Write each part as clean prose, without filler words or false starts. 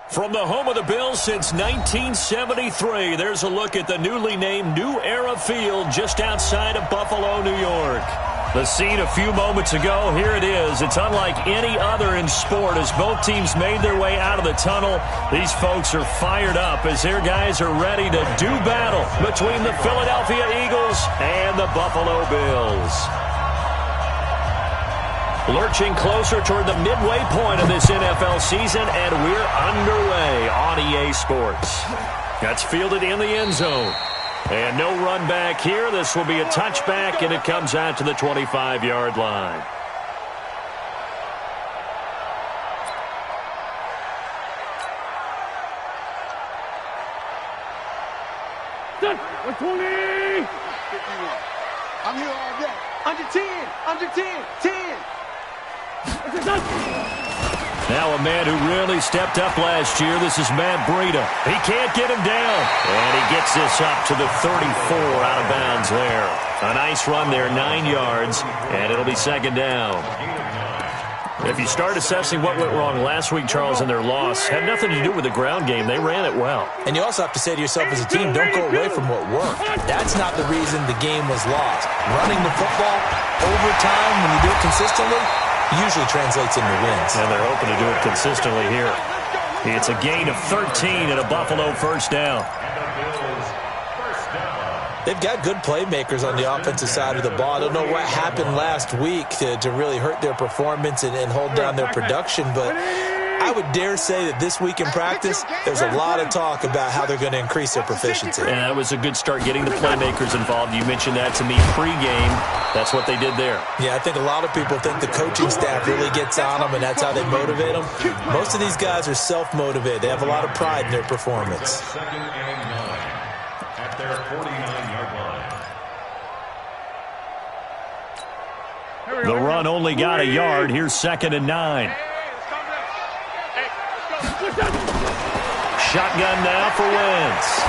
From the home of the Bills since 1973, there's a look at the newly named New Era Field just outside of Buffalo, New York. The scene a few moments ago, here it is. It's unlike any other in sport as both teams made their way out of the tunnel. These folks are fired up as their guys are ready to do battle between the Philadelphia Eagles and the Buffalo Bills. Lurching closer toward the midway point of this NFL season, and we're underway on EA Sports. That's fielded in the end zone. And no run back here. This will be a touchback, and it comes out to the 25-yard line. I'm here all day. Under 10, under 10, 10. Now a man who really stepped up last year. This is Matt Breida. He can't get him down. And he gets this up to the 34 out of bounds there. A nice run there, 9 yards, and it'll be second down. If you start assessing what went wrong last week, Charles, in their loss, had nothing to do with the ground game. They ran it well. And you also have to say to yourself as a team, don't go away from what worked. That's not the reason the game was lost. Running the football over time, when you do it consistently, usually translates into wins. And they're hoping to do it consistently here. It's a gain of 13 and a Buffalo first down. They've got good playmakers on the offensive side of the ball. I don't know what happened last week to really hurt their performance and hold down their production, but I would dare say that this week in practice, there's a lot of talk about how they're going to increase their proficiency. And that was a good start getting the playmakers involved. You mentioned that to me pregame. That's what they did there. Yeah, I think a lot of people think the coaching staff really gets on them, and that's how they motivate them. Most of these guys are self-motivated. They have a lot of pride in their performance. At their 49-yard line. The run only got a yard. Here's second and 9. Shotgun now for Wentz.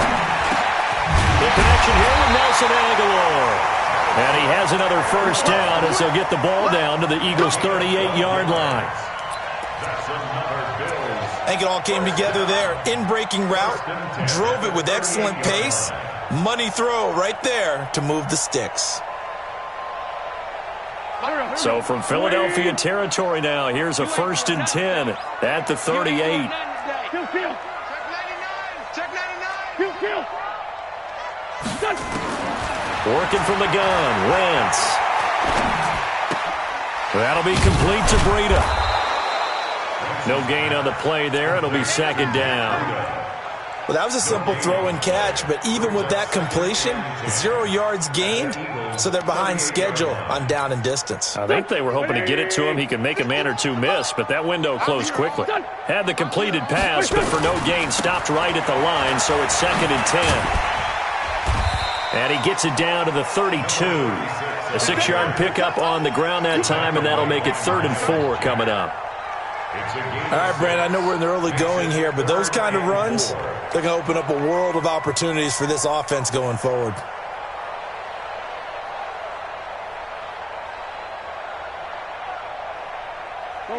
The connection here with Nelson Aguilar. And he has another first down as they'll get the ball down to the Eagles' 38-yard line. I think it all came together there. In-breaking route, drove it with excellent pace. Money throw right there to move the sticks. So from Philadelphia territory now, here's a first and 10 at the 38. Working from the gun, Wentz. That'll be complete to Breida. No gain on the play there. It'll be second down. Well, that was a simple throw and catch, but even with that completion, 0 yards gained, so they're behind schedule on down and distance. I think they were hoping to get it to him. He could make a man or two miss, but that window closed quickly. Had the completed pass, but for no gain, stopped right at the line, so it's second and 10. And he gets it down to the 32. A 6-yard pickup on the ground that time, and that'll make it 3rd and 4 coming up. All right, Brandon, I know we're in the early going here, but those kind of runs, they're going to open up a world of opportunities for this offense going forward.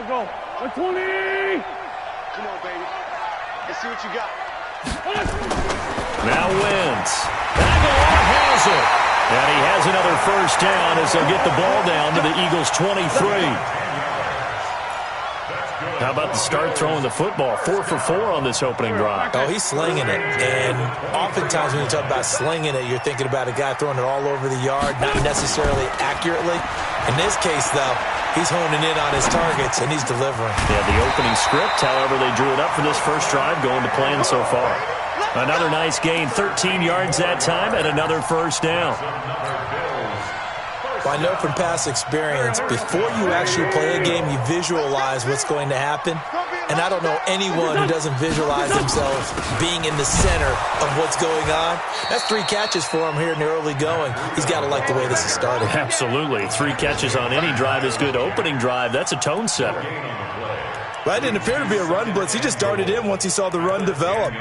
Go. 120. Come on, baby. Let's see what you got. Now Wentz. Aguilar has it. And he has another first down as they'll get the ball down to the Eagles' 23. How about the start throwing the football? 4 for 4 on this opening drive. Oh, he's slinging it. And oftentimes when you talk about slinging it, you're thinking about a guy throwing it all over the yard, not necessarily accurately. In this case, though, he's honing in on his targets, and he's delivering. Yeah, the opening script, however, they drew it up for this first drive, going to plan so far. Another nice gain, 13 yards that time, and another first down. Well, I know from past experience, before you actually play a game, you visualize what's going to happen. And I don't know anyone who doesn't visualize themselves being in the center of what's going on. That's 3 catches for him here in the early going. He's got to like the way this is starting. Absolutely. 3 catches on any drive is good. Opening drive, that's a tone setter. That didn't appear to be a run blitz. He just darted in once he saw the run develop.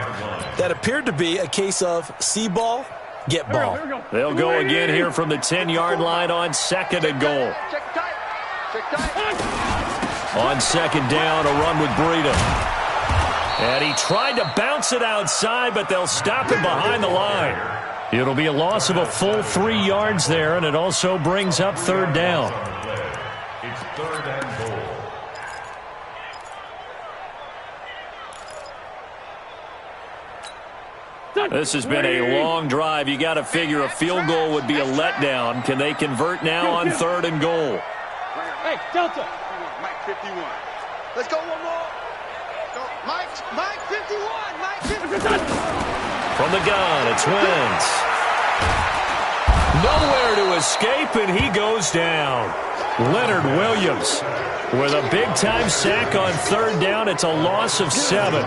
That appeared to be a case of see ball, get ball. They'll go again here from the 10-yard line on second and goal. On second down, a run with Breida. And he tried to bounce it outside, but they'll stop him behind the line. It'll be a loss of a full 3 yards there, and it also brings up third down. It's third and goal. This has been a long drive. You got to figure a field goal would be a letdown. Can they convert now on third and goal? Hey, Delta. Mike 51. Let's go one more. Go. Mike 51. Mike 51. From the gun, it's Wentz. Nowhere to escape, and he goes down. Leonard Williams with a big-time sack on third down. It's a loss of 7.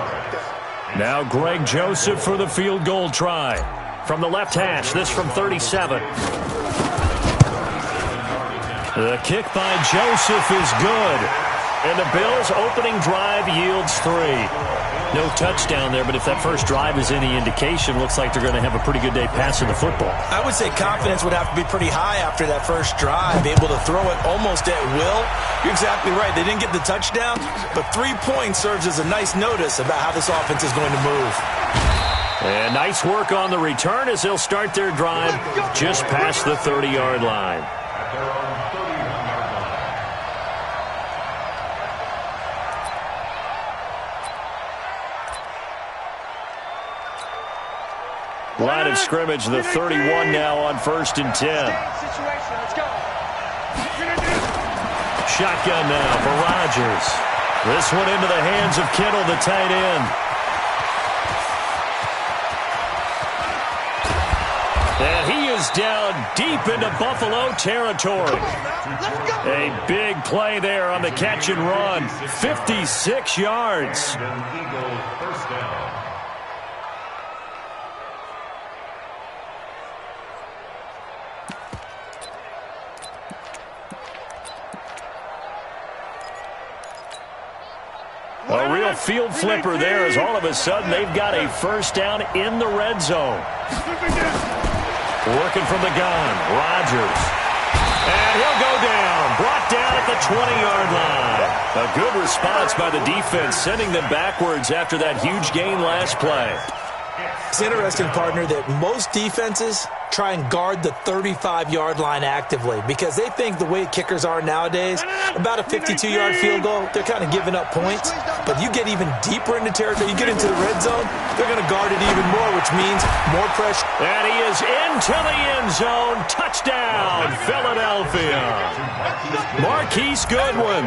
Now Greg Joseph for the field goal try. From the left hash, this from 37. The kick by Joseph is good. And the Bills' opening drive yields 3. No touchdown there, but if that first drive is any indication, looks like they're going to have a pretty good day passing the football. I would say confidence would have to be pretty high after that first drive, able to throw it almost at will. You're exactly right. They didn't get the touchdown, but 3 points serves as a nice notice about how this offense is going to move. And nice work on the return as they'll start their drive just past the 30-yard line. Line of scrimmage, the 31 now on 1st and 10. Shotgun now for Rodgers. This one into the hands of Kittle, the tight end. And he is down deep into Buffalo territory. A big play there on the catch and run. 56 yards. A real field flipper there as all of a sudden they've got a first down in the red zone. Working from the gun, Rodgers. And he'll go down, brought down at the 20-yard line. A good response by the defense, sending them backwards after that huge gain last play. It's interesting, partner, that most defenses try and guard the 35-yard line actively because they think the way kickers are nowadays, about a 52-yard field goal, they're kind of giving up points. But you get even deeper into territory, you get into the red zone, they're going to guard it even more, which means more pressure. And he is into the end zone. Touchdown, Philadelphia. Marquise Goodwin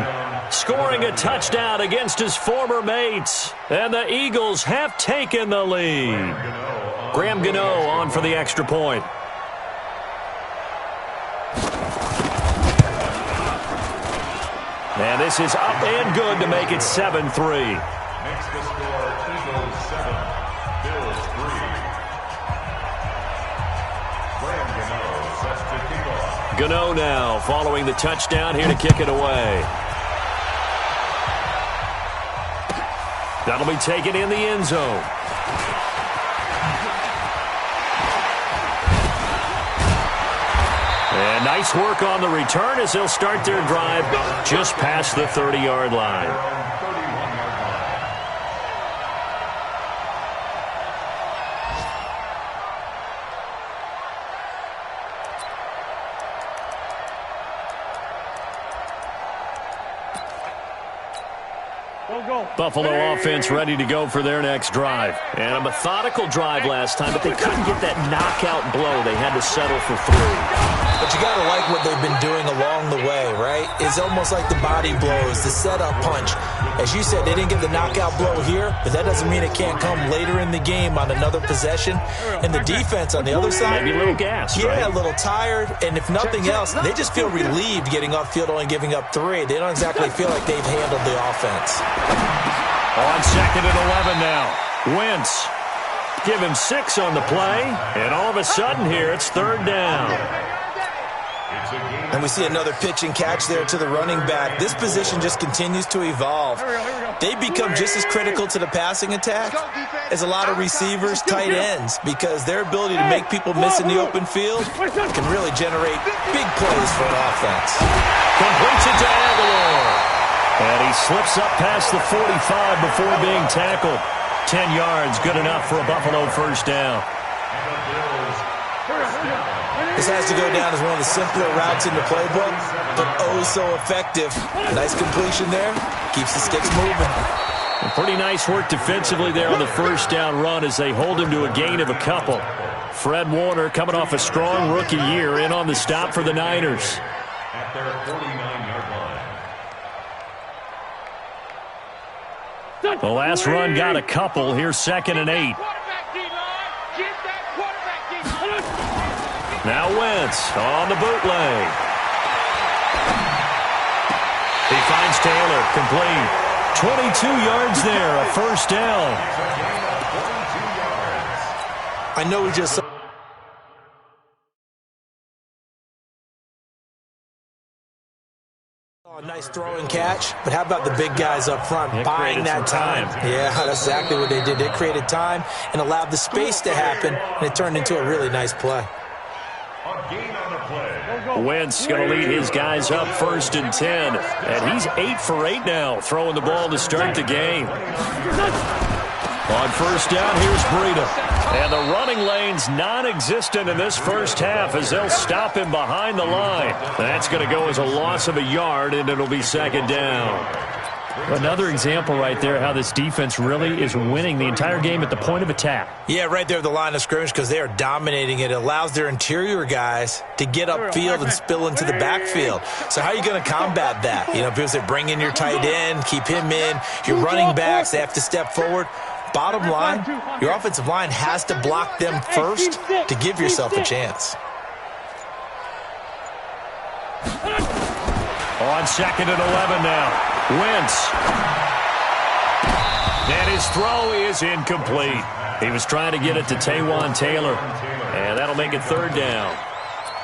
scoring a touchdown against his former mates. And the Eagles have taken the lead. Graham Gano on for the extra point. And this is up and good to make it 7-3. Makes the score Eagles 7, Bills 3. Graham Gano sets to kick off. Gano now following the touchdown here to kick it away. That'll be taken in the end zone. And nice work on the return as they'll start their drive just past the 30-yard line. Buffalo offense ready to go for their next drive. And a methodical drive last time, but they couldn't get that knockout blow. They had to settle for 3. But you got to like what they've been doing along the way, right? It's almost like the body blows, the setup punch. As you said, they didn't get the knockout blow here, but that doesn't mean it can't come later in the game on another possession. And the defense on the other side, maybe a little gas, yeah, right? A little tired. And if nothing else, they just feel relieved getting off field, only giving up 3. They don't exactly feel like they've handled the offense. On 2nd and 11 now. Wentz. Give him 6 on the play. And all of a sudden here, it's 3rd down. And we see another pitch and catch there to the running back. This position just continues to evolve. They become just as critical to the passing attack as a lot of receivers, tight ends, because their ability to make people miss in the open field can really generate big plays for an offense. Completes it to Aguilar. And he he slips up past the 45 before being tackled. 10 yards, good enough for a Buffalo first down. This has to go down as one of the simpler routes in the playbook, but oh so effective. Nice completion there. Keeps the sticks moving. Pretty nice work defensively there on the first down run as they hold him to a gain of a couple. Fred Warner coming off a strong rookie year in on the stop for the Niners. At their 49-yard line. The last run got a couple. Here's 2nd and 8. Now Wentz on the bootleg. He finds Taylor, complete. 22 yards there, a first down. I know we just saw a nice throw and catch, but how about the big guys up front buying that time? Yeah, that's exactly what they did. They created time and allowed the space to happen, and it turned into a really nice play. Wentz going to lead his guys up 1st and 10. And he's 8 for 8 now, throwing the ball to start the game. On first down, here's Breida. And the running lane's non-existent in this first half as they'll stop him behind the line. That's going to go as a loss of a yard, and it'll be 2nd down. Another example right there how this defense really is winning the entire game at the point of attack. Yeah, right there at the line of scrimmage because they are dominating it. It allows their interior guys to get upfield and spill into the backfield. So how are you going to combat that? You know, people say bring in your tight end, keep him in. Your running backs, they have to step forward. Bottom line, your offensive line has to block them first to give yourself a chance. On 2nd and 11 now. Wentz. And his throw is incomplete. He was trying to get it to Taywan Taylor. And that'll make it 3rd down.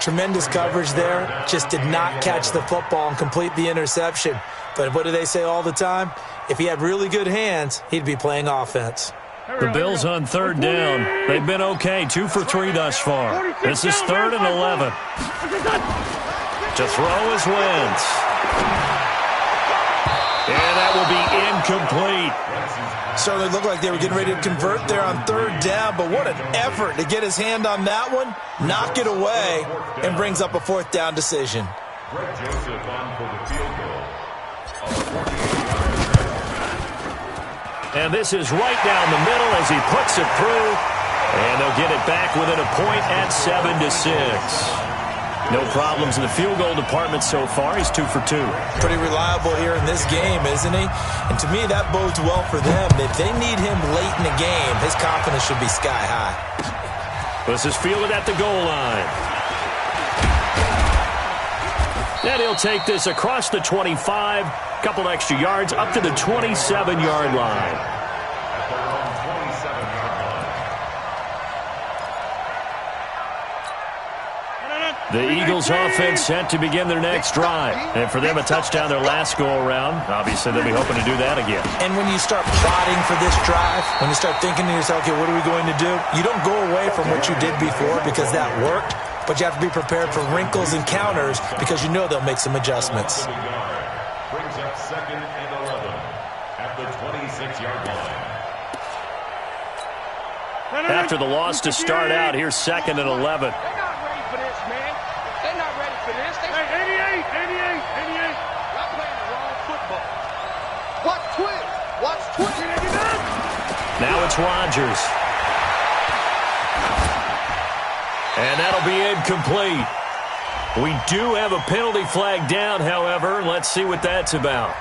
Tremendous coverage there. Just did not catch the football and complete the interception. But what do they say all the time? If he had really good hands, he'd be playing offense. The Bills on 3rd down. They've been okay. 2 for 3 thus far. This is 3rd and 11. To throw is Wentz. And that will be incomplete. Certainly looked like they were getting ready to convert there on 3rd down, but what an effort to get his hand on that one, knock it away, and brings up a 4th down decision. Greg Joseph on for the field goal. And this is right down the middle as he puts it through. And they'll get it back within a point at 7-6. No problems in the field goal department so far. He's 2 for 2. Pretty reliable here in this game, isn't he? And to me, that bodes well for them. If they need him late in the game, his confidence should be sky high. This is fielded at the goal line. And he'll take this across the 25, couple extra yards, up to the 27-yard line. The Eagles offense set to begin their next drive. And for them, a touchdown their last go-around. Obviously, they'll be hoping to do that again. And when you start plotting for this drive, when you start thinking to yourself, okay, what are we going to do? You don't go away from what you did before because that worked, but you have to be prepared for wrinkles and counters because you know they'll make some adjustments. Brings up 2nd and 11 at the 26-yard line. After the loss to start out, here's 2nd and 11. Now it's Rodgers. And that'll be incomplete. We do have a penalty flag down, however. Let's see what that's about.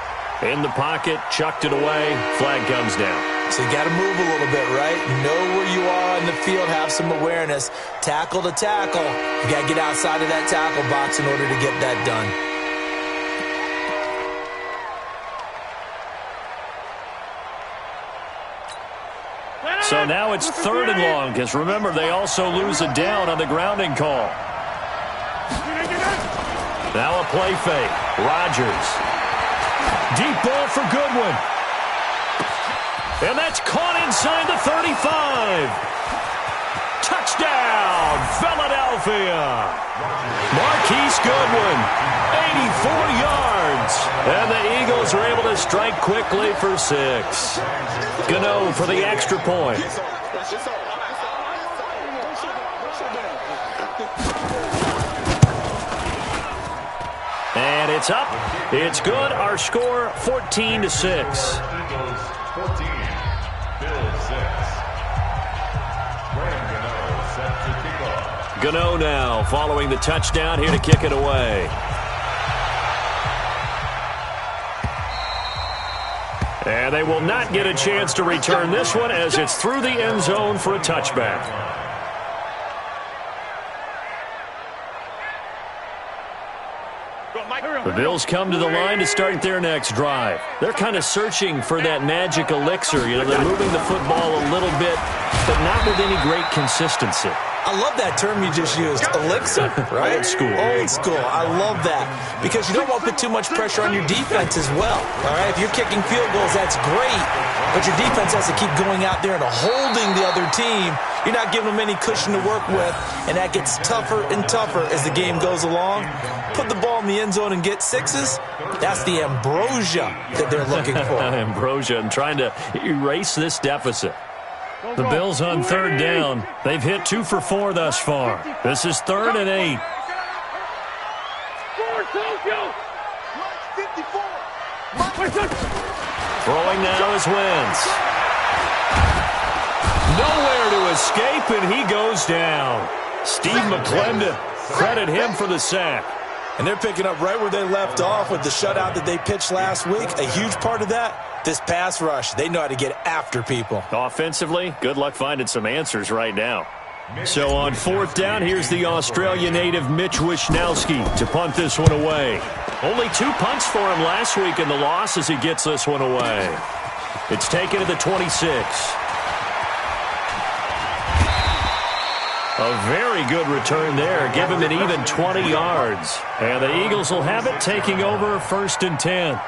In the pocket, chucked it away, flag comes down. So you got to move a little bit, right? Know where you are in the field, have some awareness. Tackle to tackle. You got to get outside of that tackle box in order to get that done. So now it's 3rd and long, because remember, they also lose a down on the grounding call. Now a play fake. Rodgers. Deep ball for Goodwin. And that's caught inside the 35. Touchdown, Philadelphia. Marquise Goodwin, 84 yards. And the Eagles Bills are able to strike quickly for 6. Gano for the extra point. And it's up. It's good. Our score, 14-6. Eagles 14, Bills 6. Graham Gano set to kick off. Gano now following the touchdown here to kick it away. And they will not get a chance to return this one as it's through the end zone for a touchback. The Bills come to the line to start their next drive. They're kind of searching for that magic elixir. You know, they're moving the football a little bit, but not with any great consistency. I love that term you just used, elixir, right? Old school. Old school. I love that because you don't want to put too much pressure on your defense as well. All right, if you're kicking field goals, that's great, but your defense has to keep going out there and holding the other team. You're not giving them any cushion to work with, and that gets tougher and tougher as the game goes along. Put the ball in the end zone and get 6s. That's the ambrosia that they're looking for. Ambrosia and trying to erase this deficit. The Bills on third down. They've hit 2 for 4 thus far. This is 3rd and 8. Throwing now is Wentz. Nowhere to escape, and he goes down. Steve McClendon, credit him for the sack. And they're picking up right where they left off with the shutout that they pitched last week. A huge part of that, this pass rush. They know how to get after people. Offensively, good luck finding some answers right now. So on 4th down, here's the Australia native Mitch Wishnowski to punt this one away. Only 2 punts for him last week in the loss as he gets this one away. It's taken to the 26. A very good return there. Give him an even 20 yards. And the Eagles will have it, taking over 1st and 10.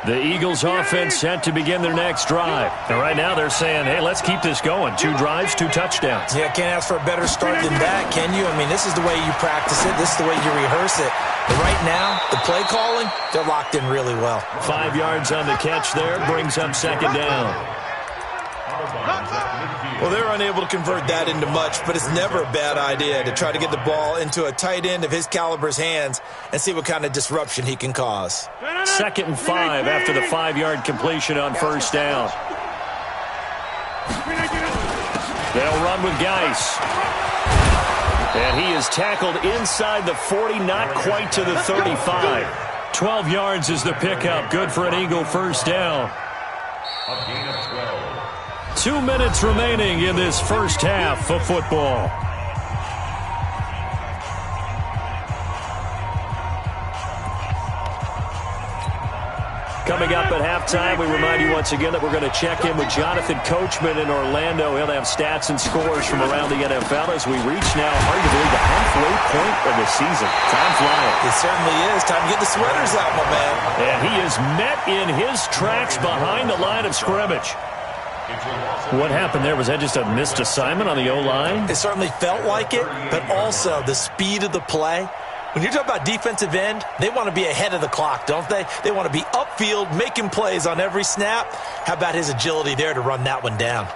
The Eagles offense set to begin their next drive. And right now they're saying, hey, let's keep this going. 2 drives, 2 touchdowns. Yeah, can't ask for a better start than that, can you? I mean, this is the way you practice it. This is the way you rehearse it. But right now, the play calling, they're locked in really well. 5 yards on the catch there, brings up 2nd down. Well, they're unable to convert that into much, but it's never a bad idea to try to get the ball into a tight end of his caliber's hands and see what kind of disruption he can cause. 2nd and 5 after the 5-yard completion on 1st down. They'll run with Geis. And he is tackled inside the 40, not quite to the 35. 12 yards is the pickup. Good for an Eagle 1st down. A gain of 12. 2 minutes remaining in this first half of football. Coming up at halftime, we remind you once again that we're going to check in with Jonathan Coachman in Orlando. He'll have stats and scores from around the NFL as we reach now arguably the halfway point of the season. Time flying. It certainly is. Time to get the sweaters out, my man. And he is met in his tracks behind the line of scrimmage. What happened there? Was that just a missed assignment on the O-line? It certainly felt like it, but also the speed of the play. When you're talking about defensive end, they want to be ahead of the clock, don't they? They want to be upfield, making plays on every snap. How about his agility there to run that one down?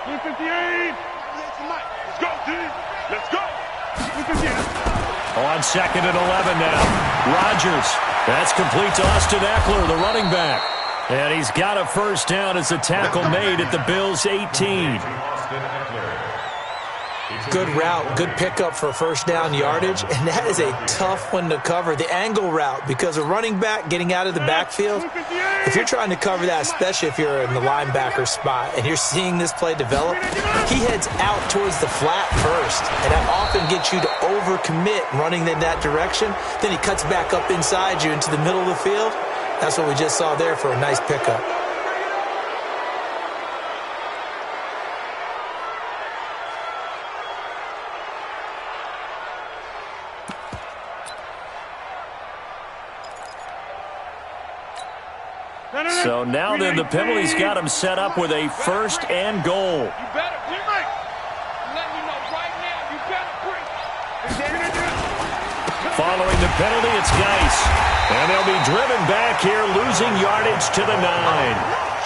Let's go, team. Let's go. On 2nd and 11 now. Rodgers. That's complete to Austin Eckler, the running back. And he's got a 1st down as the tackle made at the Bills' 18. Good route, good pickup for 1st down yardage, and that is a tough one to cover, the angle route, because a running back getting out of the backfield, if you're trying to cover that, especially if you're in the linebacker spot and you're seeing this play develop, he heads out towards the flat first, and that often gets you to overcommit running in that direction. Then he cuts back up inside you into the middle of the field. That's what we just saw there for a nice pickup. So now then the penalty's got him set up with a 1st and goal. You better bring it. Let me know right now. You better bring it. Following the penalty, it's Geis. And they'll be driven back here, losing yardage to the 9.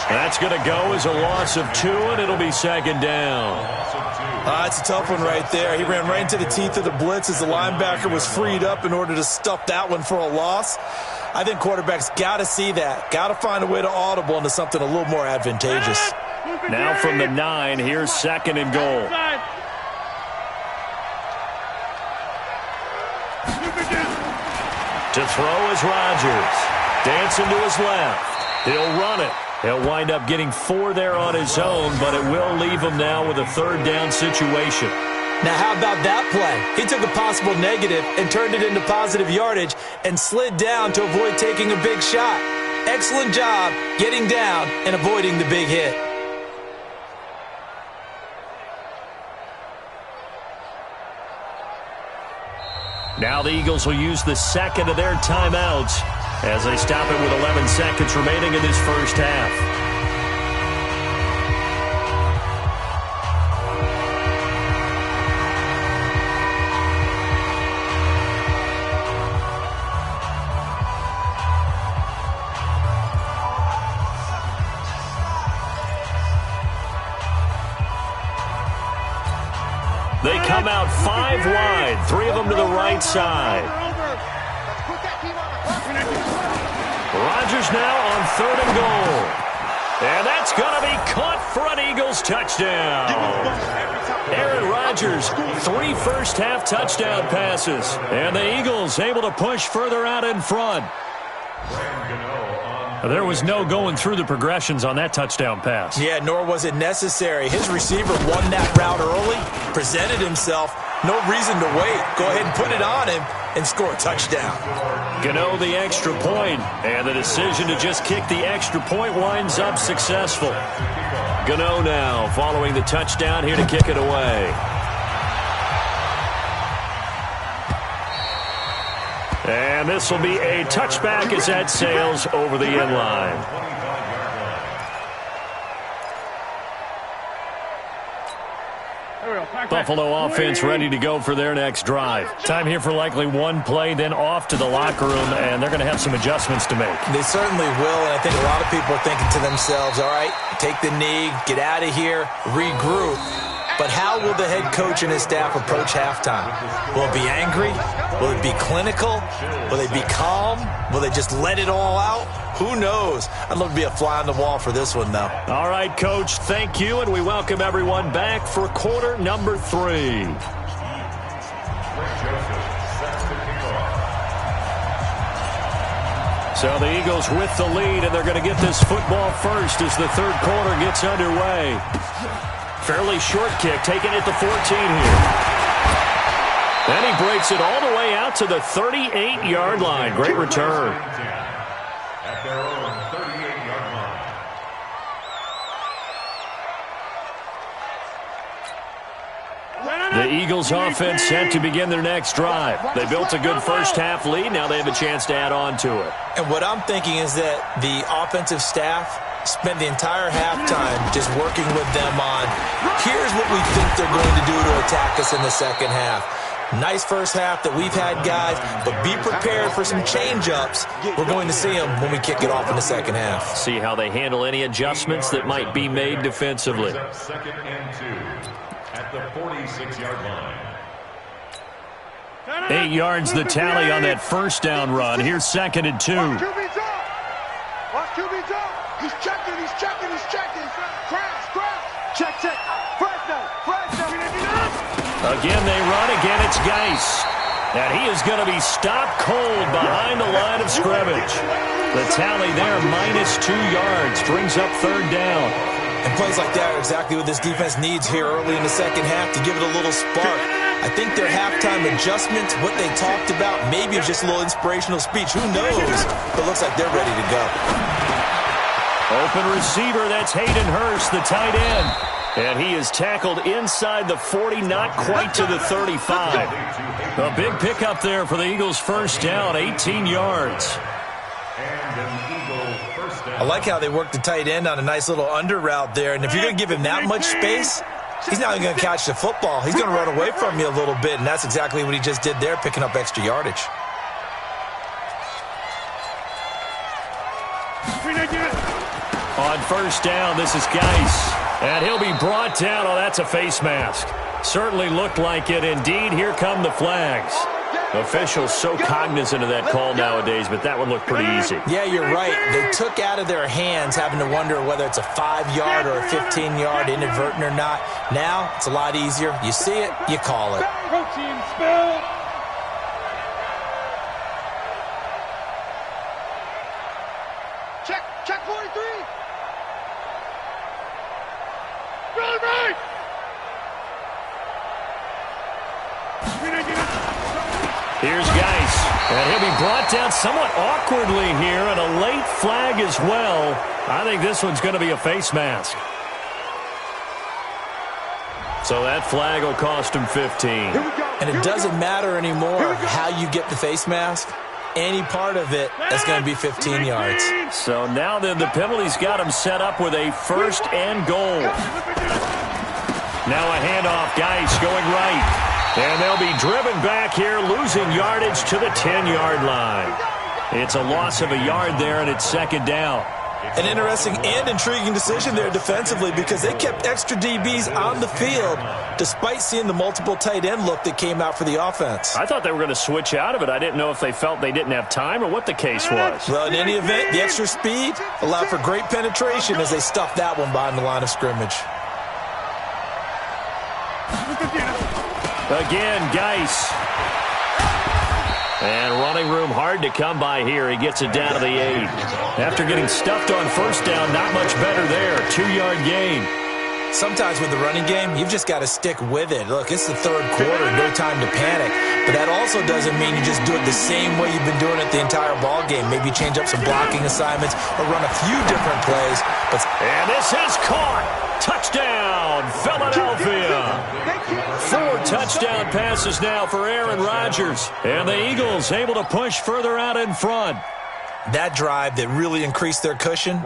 That's going to go as a loss of 2, and it'll be 2nd down. That's a tough one right there. He ran right into the teeth of the blitz as the linebacker was freed up in order to stuff that one for a loss. I think quarterbacks got to see that. Got to find a way to audible into something a little more advantageous. Now from the 9, here's 2nd and goal. To throw is Rodgers. Dancing to his left. He'll run it. He'll wind up getting 4 there on his own, but it will leave him now with a 3rd down situation. Now, how about that play? He took a possible negative and turned it into positive yardage and slid down to avoid taking a big shot. Excellent job getting down and avoiding the big hit. Now the Eagles will use the 2nd of their timeouts as they stop it with 11 seconds remaining in this first half. They come out 5 wide, 3 of them to the right side. Rodgers now on 3rd and goal. And that's going to be caught for an Eagles touchdown. Aaron Rodgers, 3 first-half touchdown passes. And the Eagles able to push further out in front. There was no going through the progressions on that touchdown pass. Yeah, nor was it necessary. His receiver won that route early, presented himself. No reason to wait. Go ahead and put it on him and score a touchdown. Gano the extra point, and the decision to just kick the extra point winds up successful. Gano now following the touchdown here to kick it away. And this will be a touchback as that sails over the end line. Buffalo offense ready to go for their next drive. Time here for likely 1 play, then off to the locker room, and they're going to have some adjustments to make. They certainly will, and I think a lot of people are thinking to themselves, all right, take the knee, get out of here, regroup. But how will the head coach and his staff approach halftime? Will it be angry? Will it be clinical? Will they be calm? Will they just let it all out? Who knows? I'd love to be a fly on the wall for this one, though. All right, Coach, thank you, and we welcome everyone back for quarter number 3. So the Eagles with the lead, and they're going to get this football first as the 3rd quarter gets underway. Fairly short kick, taken at the 14 here. And he breaks it all the way out to the 38-yard line. Great return. At their own 38-yard line. The Eagles offense set to begin their next drive. They built a good first-half lead. Now they have a chance to add on to it. And what I'm thinking is that the offensive staff spent the entire halftime just working with them on, here's what we think they're going to do to attack us in the second half. Nice first half that we've had, guys, but be prepared for some change-ups. We're going to see them when we kick it off in the second half. See how they handle any adjustments that might be made defensively. 2nd and 2 at the 46-yard line. 8 yards the tally on that first down run. Here's 2nd and 2. Watch QB's up. He's checking, he's checking, he's checking. Crash. Check. First down. Again, they run. Again, it's Geis. And he is going to be stopped cold behind the line of scrimmage. The tally there, -2 yards, brings up 3rd down. And plays like that are exactly what this defense needs here early in the second half to give it a little spark. I think their halftime adjustments, what they talked about, maybe it was just a little inspirational speech. Who knows? But it looks like they're ready to go. Open receiver, that's Hayden Hurst, the tight end. And he is tackled inside the 40, not quite to the 35. A big pickup there for the Eagles' first down, 18 yards. And an Eagle first down. I like how they work the tight end on a nice little under route there. And if you're going to give him that much space, he's not even going to catch the football. He's going to run away from you a little bit, and that's exactly what he just did there, picking up extra yardage. On first down, this is Geis. And he'll be brought down. Oh, that's a face mask. Certainly looked like it. Indeed, here come the flags. Officials so cognizant of that call nowadays, but that would look pretty easy. Yeah, you're right. They took out of their hands having to wonder whether it's a 5-yard or a 15-yard, inadvertent or not. Now, it's a lot easier. You see it, you call it. Protein spill. Check 43. Run right. Here's Geis, and he'll be brought down somewhat awkwardly here, and a late flag as well. I think this one's going to be a face mask. So that flag will cost him 15. And it doesn't matter anymore how you get the face mask. Any part of it, that's going to be 15 yards. So now then the penalty's got him set up with a first and goal. Now a handoff, Geis going right. And they'll be driven back here, losing yardage to the 10-yard line. It's a loss of a yard there, and it's second down. An interesting and intriguing decision there defensively because they kept extra DBs on the field despite seeing the multiple tight end look that came out for the offense. I thought they were going to switch out of it. I didn't know if they felt they didn't have time or what the case was. Well, in any event, the extra speed allowed for great penetration as they stuffed that one behind the line of scrimmage. Again, Geis. And running room hard to come by here. He gets it down to the 8. After getting stuffed on first down, not much better there. 2-yard gain. Sometimes with the running game, you've just got to stick with it. Look, it's the third quarter, no time to panic. But that also doesn't mean you just do it the same way you've been doing it the entire ball game. Maybe change up some blocking assignments or run a few different plays. And this is caught. Touchdown, Philadelphia. 4 touchdown passes now for Aaron Rodgers. And the Eagles able to push further out in front. That drive that really increased their cushion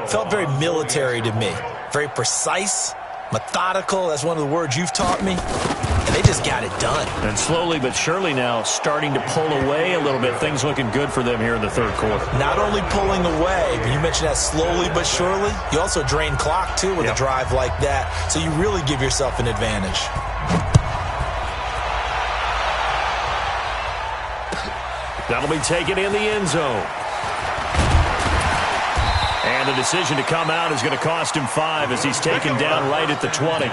felt very military to me. Very precise, methodical. That's one of the words you've taught me. And they just got it done. And slowly but surely now starting to pull away a little bit. Things looking good for them here in the third quarter. Not only pulling away, but you mentioned that slowly but surely. You also drain clock, too, with a drive like that. So you really give yourself an advantage. That'll be taken in the end zone. And the decision to come out is going to cost him 5 as he's taken down right at the 20.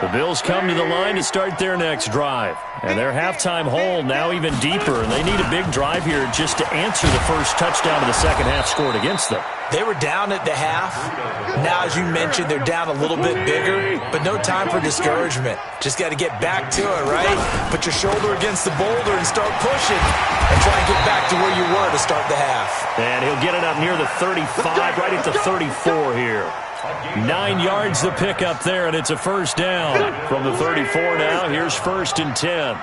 The Bills come to the line to start their next drive. And their halftime hole now even deeper. And they need a big drive here just to answer the first touchdown of the second half scored against them. They were down at the half. Now, as you mentioned, they're down a little bit bigger, but no time for discouragement. Just got to get back to it, right? Put your shoulder against the boulder and start pushing and try and get back to where you were to start the half. And he'll get it up near the 35, right at the 34 here. 9 yards the pick up there, and it's a first down. From the 34 now, here's first and 10.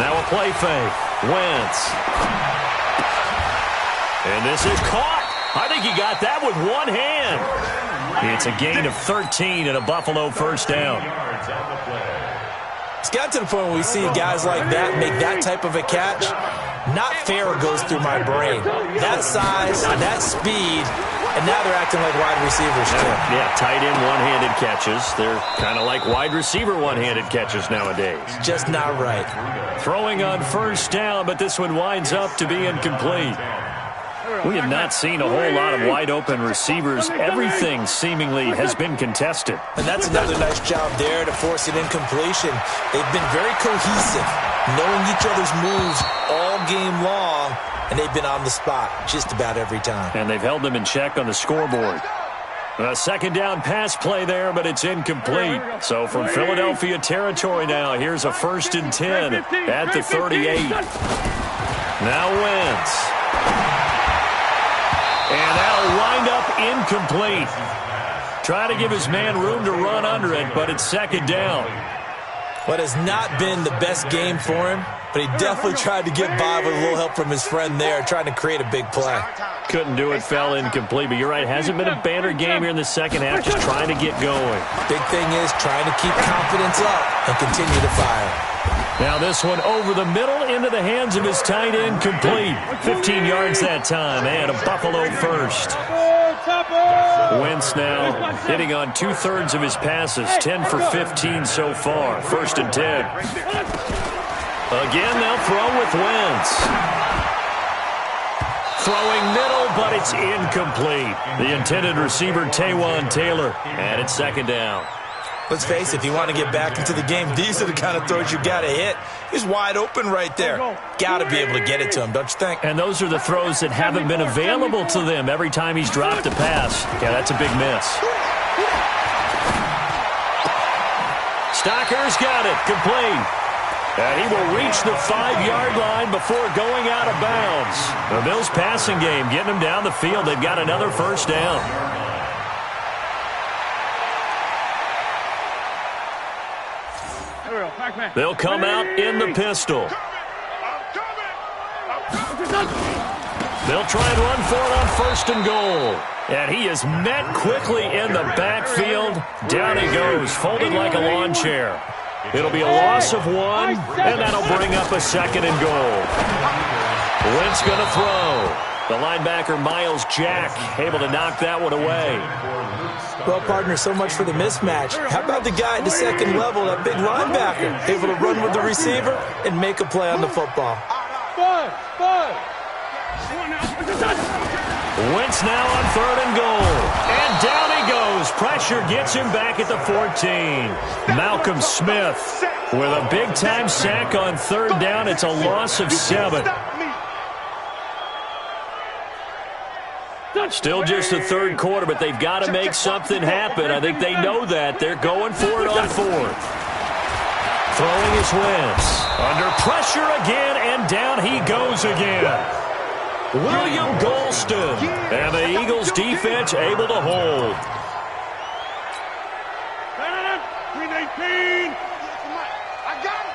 Now a play fake. Wentz. And this is caught. I think he got that with one hand. It's a gain of 13 and a Buffalo first down. It's got to the point where we see guys like that make that type of a catch. Not fair goes through my brain. That size, that speed, and now they're acting like wide receivers too. Yeah, tight end one-handed catches. They're kind of like wide receiver one-handed catches nowadays. Just not right. Throwing on first down, but this one winds up to be incomplete. We have not seen a whole lot of wide-open receivers. Everything seemingly has been contested. And that's another nice job there to force an incompletion. They've been very cohesive, knowing each other's moves all game long, and they've been on the spot just about every time. And they've held them in check on the scoreboard. A second down pass play there, but it's incomplete. So from Philadelphia territory now, here's a first and 10 at the 38. Now Wentz. And that'll wind up incomplete. Trying to give his man room to run under it, but it's second down. What has not been the best game for him, but he definitely tried to get by with a little help from his friend there, trying to create a big play. Couldn't do it, fell incomplete, but you're right. Hasn't been a banner game here in the second half, just trying to get going. Big thing is trying to keep confidence up and continue to fire. Now this one over the middle into the hands of his tight end, complete. 15 yards that time, and a Buffalo first. Wentz now hitting on 2/3 of his passes, 10 for 15 so far. 1st and 10. Again, they'll throw with Wentz. Throwing middle, but it's incomplete. The intended receiver, Taywan Taylor, and it's second down. Let's face it, if you want to get back into the game, these are the kind of throws you got to hit. He's wide open right there. Got to be able to get it to him, don't you think? And those are the throws that haven't been available to them every time he's dropped a pass. Yeah, that's a big miss. Stocker's got it, complete. And he will reach the 5-yard line before going out of bounds. The Bills passing game getting him down the field. They've got another first down. They'll come out in the pistol. They'll try and run for it on 1st and goal. And he is met quickly in the backfield. Down he goes, folded like a lawn chair. It'll be a loss of 1, and that'll bring up a 2nd and goal. Wentz going to throw. The linebacker, Miles Jack, able to knock that one away. Well, partner, so much for the mismatch. How about the guy at the second level, that big linebacker, able to run with the receiver and make a play on the football? Wentz now on 3rd and goal. And down he goes. Pressure gets him back at the 14. Malcolm Smith with a big-time sack on 3rd down. It's a loss of 7. Still just the 3rd quarter, but they've got to make something happen. I think they know that. They're going for it on 4th. Throwing is Wentz. Under pressure again, and down he goes again. William Golston. And the Eagles defense able to hold. Green 18. I got it.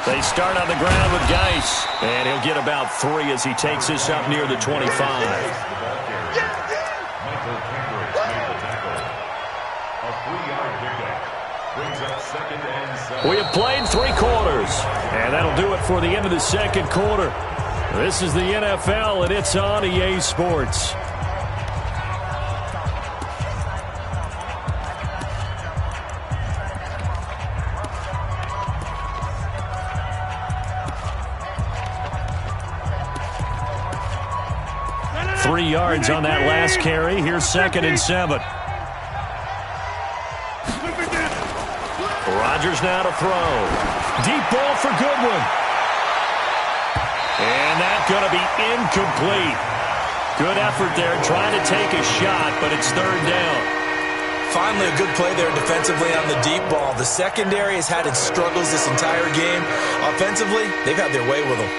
They start on the ground with Geis, and he'll get about 3 as he takes this up near the 25. We have played 3 quarters, and that'll do it for the end of the 2nd quarter. This is the NFL, and it's on EA Sports. Three yards on that last carry. Here's 2nd and 7. Rodgers now to throw. Deep ball for Goodwin. And that's going to be incomplete. Good effort there trying to take a shot, but it's 3rd down. Finally a good play there defensively on the deep ball. The secondary has had its struggles this entire game. Offensively, they've had their way with them.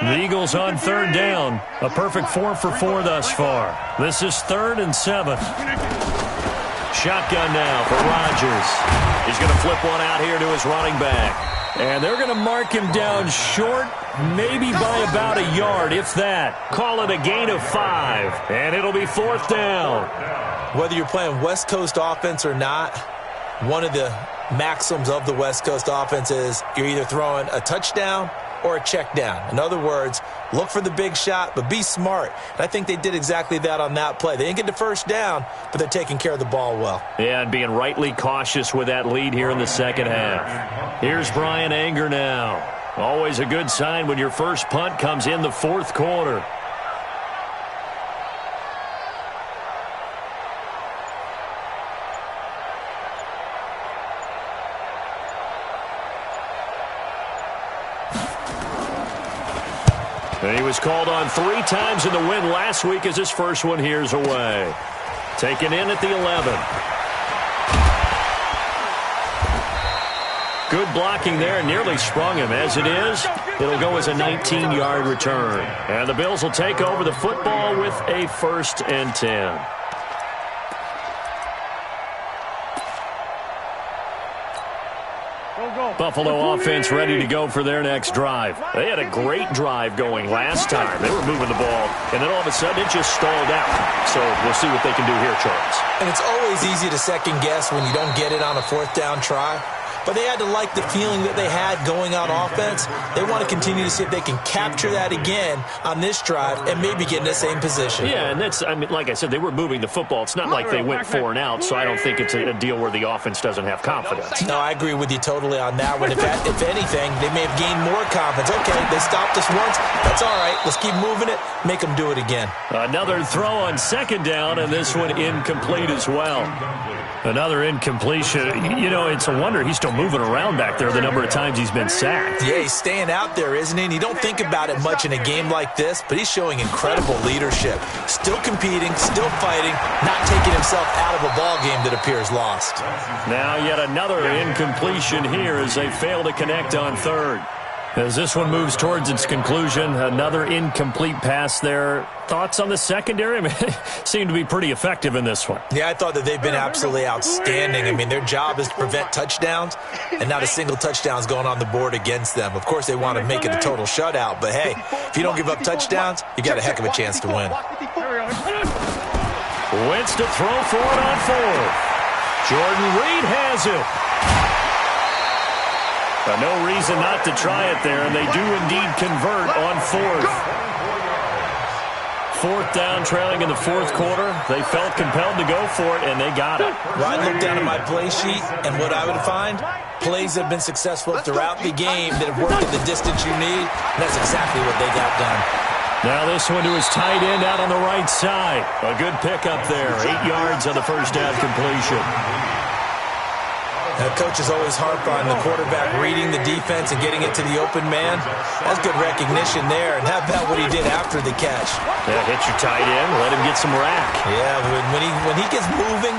The Eagles on 3rd down. A perfect 4 for 4 thus far. This is 3rd and 7. Shotgun now for Rodgers. He's going to flip one out here to his running back. And they're going to mark him down short, maybe by about a yard, if that. Call it a gain of 5. And it'll be 4th down. Whether you're playing West Coast offense or not, one of the maxims of the West Coast offense is you're either throwing a touchdown or a check down. In other words, look for the big shot, but be smart. And I think they did exactly that on that play. They didn't get the first down, but they're taking care of the ball well. Yeah, and being rightly cautious with that lead here in the 2nd half. Here's Brian Anger now. Always a good sign when your first punt comes in the 4th quarter. And he was called on 3 times in the win last week as his first one here's away. Taken in at the 11. Good blocking there, nearly sprung him. As it is, it'll go as a 19-yard return. And the Bills will take over the football with a 1st and 10. Buffalo offense ready to go for their next drive. They had a great drive going last time. They were moving the ball, and then all of a sudden it just stalled out. So we'll see what they can do here, Charles. And it's always easy to second guess when you don't get it on a 4th down try. But they had to like the feeling that they had going on offense. They want to continue to see if they can capture that again on this drive and maybe get in the same position. Yeah, and that's, I mean, like I said, they were moving the football. It's not like they went 4 and out, so I don't think it's a deal where the offense doesn't have confidence. No, I agree with you totally on that one. If anything, they may have gained more confidence. Okay, they stopped us once. That's all right. Let's keep moving it. Make them do it again. Another throw on 2nd down, and this one incomplete as well. Another incompletion. You know, it's a wonder he's still moving around back there the number of times he's been sacked. Yeah, he's staying out there, isn't he? And you don't think about it much in a game like this, but he's showing incredible leadership. Still competing, still fighting, not taking himself out of a ball game that appears lost. Now yet another incompletion here as they fail to connect on 3rd. As this one moves towards its conclusion, another incomplete pass there. Thoughts on the secondary? I mean, they seem to be pretty effective in this one. Yeah, I thought that they've been absolutely outstanding. I mean, their job is to prevent touchdowns, and not a single touchdown is going on the board against them. Of course, they want to make it a total shutout, but hey, if you don't give up touchdowns, you got a heck of a chance to win. Wentz to throw for it on 4th. Jordan Reed has it. No reason not to try it there, and they do indeed convert on 4th. 4th down, trailing in the 4th quarter. They felt compelled to go for it, and they got it. Well, I'd look down at my play sheet, and what I would find, plays that have been successful throughout the game that have worked at the distance you need, and that's exactly what they got done. Now this one to his tight end out on the right side. A good pickup there. 8 yards on the 1st down completion. Coaches always harp on the quarterback reading the defense and getting it to the open man. That's good recognition there. And how about what he did after the catch? Yeah, hit your tight end, let him get some rack. Yeah, when he gets moving,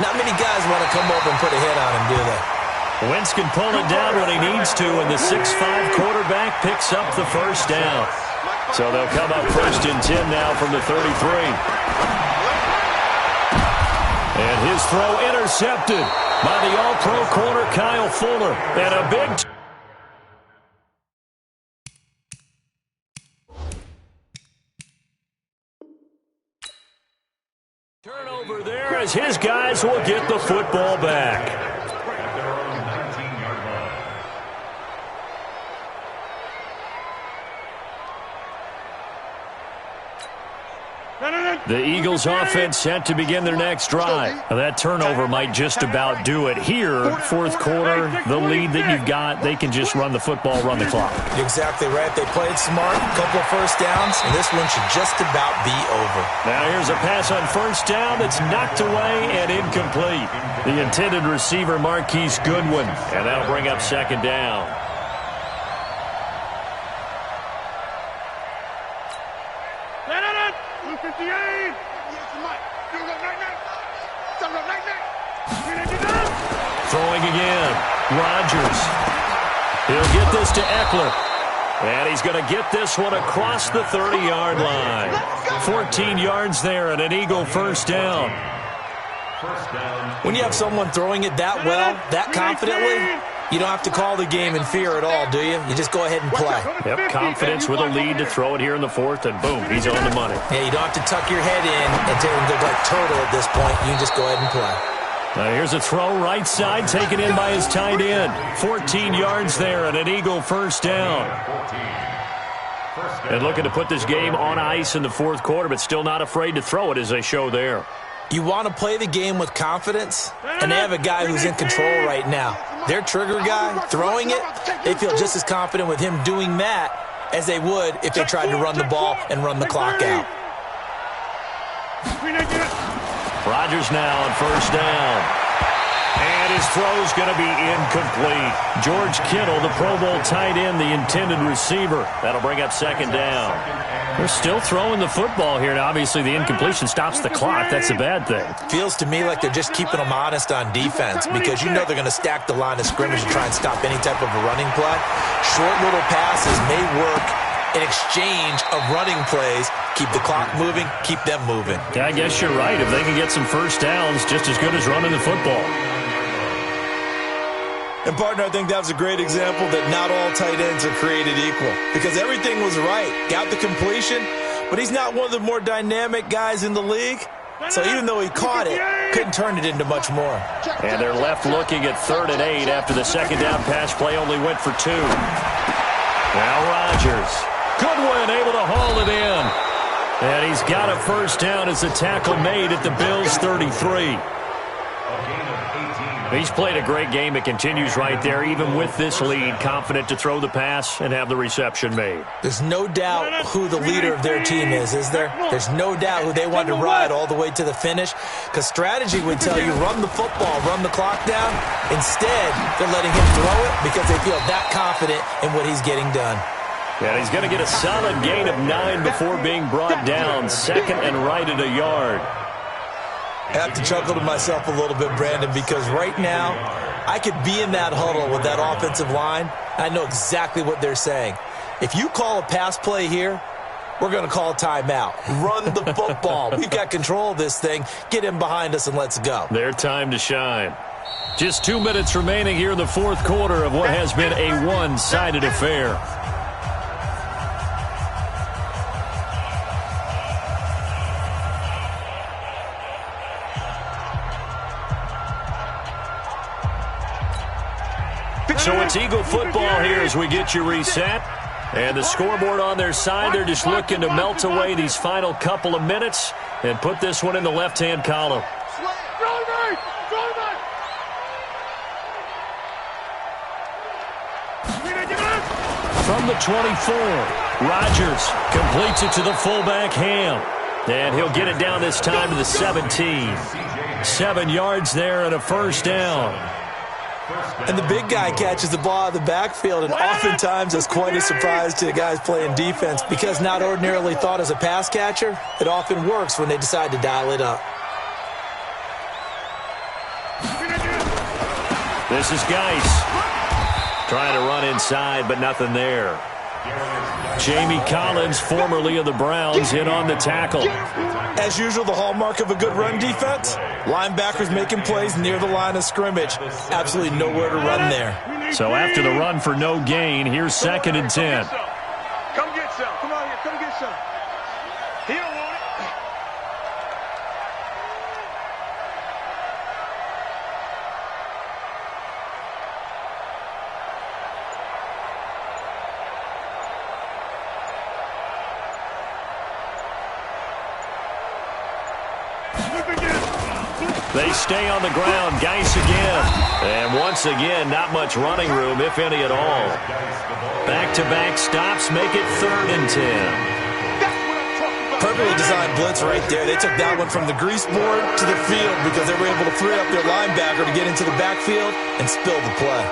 not many guys want to come over and put a hit on him, do they? Wentz can pull it down when he needs to, and the 6'5 quarterback picks up the 1st down. So they'll come up 1st and 10 now from the 33. And his throw intercepted by the all-pro corner Kyle Fuller. And a big turnover there as his guys will get the football back. The Eagles offense set to begin their next drive. Now, that turnover might just about do it. Here, 4th quarter, the lead that you've got, they can just run the football, run the clock. Exactly right. They played smart, a couple of 1st downs, and this one should just about be over. Now here's a pass on 1st down that's knocked away and incomplete. The intended receiver, Marquise Goodwin, and that'll bring up 2nd down. Throwing again. Rodgers. He'll get this to Eckler. And he's going to get this one across the 30-yard line. 14 yards there and an Eagle 1st down. When you have someone throwing it that well, that confidently, you don't have to call the game in fear at all, do you? You just go ahead and play. Yep, confidence with a lead to throw it here in the 4th, and boom, he's on the money. Yeah, you don't have to tuck your head in and go like turtle at this point. You can just go ahead and play. Now here's a throw right side, taken in by his tight end. 14 yards there and an Eagle 1st down. And looking to put this game on ice in the 4th quarter, but still not afraid to throw it as they show there. You want to play the game with confidence, and they have a guy who's in control right now. Their trigger guy, throwing it, they feel just as confident with him doing that as they would if they tried to run the ball and run the clock out. Rodgers now on 1st down. And And his throw's going to be incomplete. George Kittle, the Pro Bowl tight end, the intended receiver. That'll bring up second down. They're still throwing the football here. Now, obviously, the incompletion stops the clock. That's a bad thing. Feels to me like they're just keeping them honest on defense because you know they're going to stack the line of scrimmage and try and stop any type of a running play. Short little passes may work in exchange of running plays. Keep the clock moving, keep them moving. Yeah, I guess you're right. If they can get some first downs, just as good as running the football. And, partner, I think that was a great example that not all tight ends are created equal because everything was right. Got the completion, but he's not one of the more dynamic guys in the league. So even though he caught it, couldn't turn it into much more. And they're left looking at 3rd and 8 after the second down pass play only went for 2. Now Rodgers. Goodwin able to haul it in. And he's got a first down as the tackle made at the Bills' 33. He's played a great game. It continues right there, even with this lead, confident to throw the pass and have the reception made. There's no doubt who the leader of their team is there? There's no doubt who they want to ride all the way to the finish because strategy would tell you run the football, run the clock down. Instead, they're letting him throw it because they feel that confident in what he's getting done. And he's going to get a solid gain of 9 before being brought down. 2nd and right at a yard. I have to chuckle to myself a little bit, Brandon, because right now I could be in that huddle with that offensive line. I know exactly what they're saying. If you call a pass play here, we're going to call a timeout. Run the football. We've got control of this thing. Get him behind us and let's go. Their time to shine. Just 2 minutes remaining here in the 4th quarter of what has been a one-sided affair. So it's Eagle football here as we get you reset. And the scoreboard on their side, they're just looking to melt away these final couple of minutes and put this one in the left-hand column. From the 24, Rodgers completes it to the fullback Ham. And he'll get it down this time to the 17. 7 yards there and a first down. And the big guy catches the ball out of the backfield, and oftentimes it's quite a surprise to the guys playing defense because not ordinarily thought as a pass catcher, it often works when they decide to dial it up. This is Geis. Trying to run inside, but nothing there. Jamie Collins, formerly of the Browns, in on the tackle. As usual, the hallmark of a good run defense, linebackers making plays near the line of scrimmage. Absolutely nowhere to run there. So after the run for no gain, here's 2nd and 10. Come get some. Come on here. Come get some. He don't want it. They stay on the ground. Geis again. And once again, not much running room, if any at all. Back-to-back stops make it 3rd and 10. Perfectly designed blitz right there. They took that one from the grease board to the field because they were able to free up their linebacker to get into the backfield and spill the play.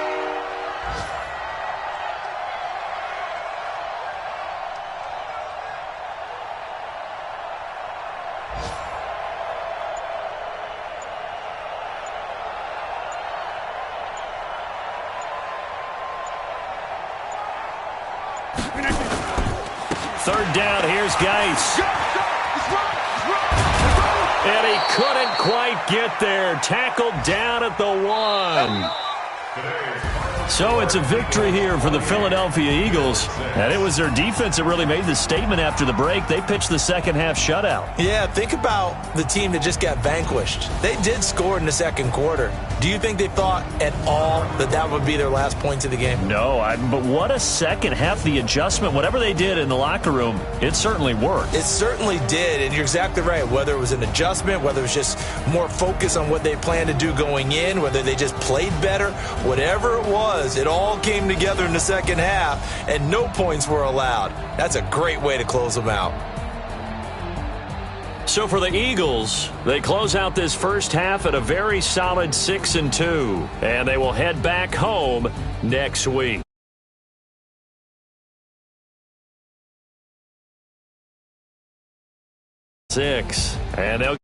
Third down, here's Geis. And he couldn't quite get there. Tackled down at the 1. So it's a victory here for the Philadelphia Eagles. And it was their defense that really made the statement after the break. They pitched the second half shutout. Yeah, think about the team that just got vanquished. They did score in the 2nd quarter. Do you think they thought at all that that would be their last points of the game? No, but what a second half. The adjustment, whatever they did in the locker room, it certainly worked. It certainly did, and you're exactly right. Whether it was an adjustment, whether it was just more focus on what they planned to do going in, whether they just played better, whatever it was, it all came together in the second half, and no points were allowed. That's a great way to close them out. So for the Eagles, they close out this first half at a very solid 6-2, and they will head back home next week. And they'll